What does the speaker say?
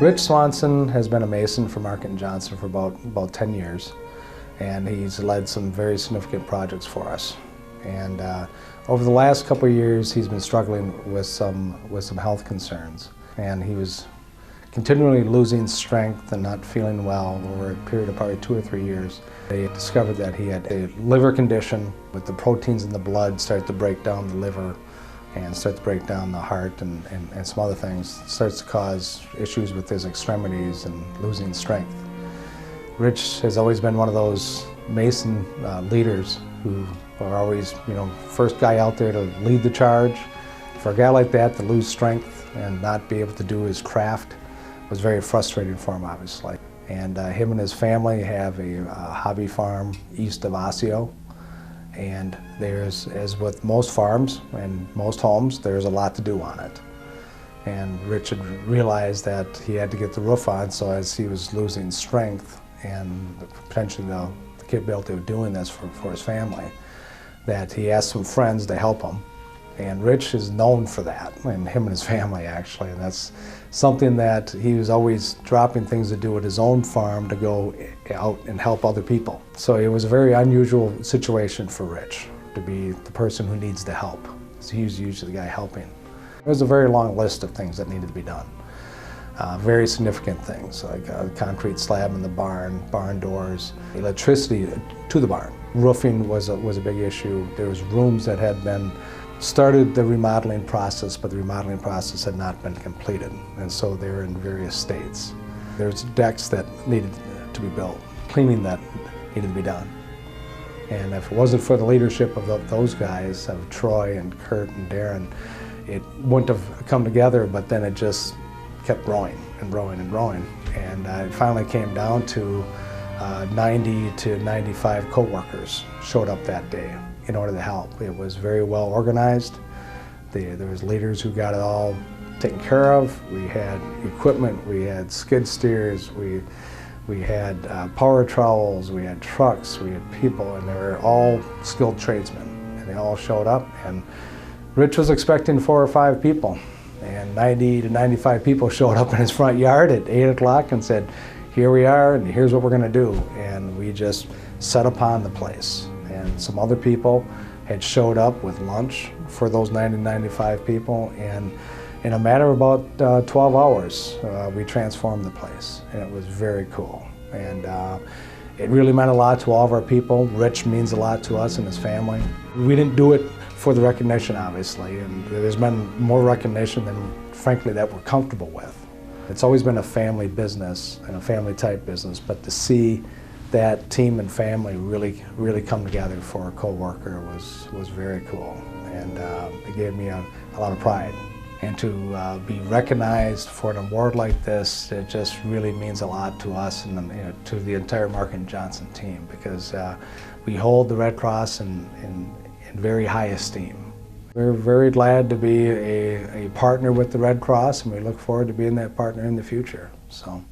Rich Swanson has been a Mason for Market & Johnson for about 10 years, and he's led some very significant projects for us. And over the last couple of years, he's been struggling with some health concerns, and he was continually losing strength and not feeling well over a period of probably 2 or 3 years. They discovered that he had a liver condition with the proteins in the blood start to break down the liver and start to break down the heart and some other things. It starts to cause issues with his extremities and losing strength. Rich has always been one of those Mason leaders who are always, first guy out there to lead the charge. For a guy like that to lose strength and not be able to do his craft was very frustrating for him, obviously. And him and his family have a hobby farm east of Osseo. And there's, as with most farms and most homes, there's a lot to do on it. And Rich had realized that he had to get the roof on, so as he was losing strength and potentially the capability of doing this for his family, that he asked some friends to help him. And Rich is known for that, and him and his family actually, and that's something that he was always dropping things to do with his own farm to go out and help other people. So it was a very unusual situation for Rich to be the person who needs the help. So he was usually the guy helping. There was a very long list of things that needed to be done. Very significant things like a concrete slab in the barn, barn doors, electricity to the barn. Roofing was a big issue. There was rooms that had been started the remodeling process, but the remodeling process had not been completed, and so they were in various states. There's decks that needed to be built, cleaning that needed to be done. And if it wasn't for the leadership of those guys, of Troy and Kurt and Darren, it wouldn't have come together, but then it just kept growing and growing and growing. And it finally came down to 90 to 95 co-workers showed up that day in order to help. It was very well organized. There was leaders who got it all taken care of. We had equipment, we had skid steers, we had power trowels, we had trucks, we had people, and they were all skilled tradesmen. And they all showed up, and Rich was expecting 4 or 5 people. And 90 to 95 people showed up in his front yard at 8 o'clock and said, here we are, and here's what we're gonna do. And we just set upon the place. And some other people had showed up with lunch for those 90 to 95 people, and in a matter of about 12 hours, we transformed the place, and it was very cool. And it really meant a lot to all of our people. Rich means a lot to us and his family. We didn't do it for the recognition, obviously, and there's been more recognition than, frankly, that we're comfortable with. It's always been a family business and a family type business, but to see that team and family really come together for a co-worker was very cool, and it gave me a lot of pride. And to be recognized for an award like this, it just really means a lot to us and to the entire Market & Johnson team, because we hold the Red Cross in very high esteem. We're very glad to be a partner with the Red Cross, and we look forward to being that partner in the future. So.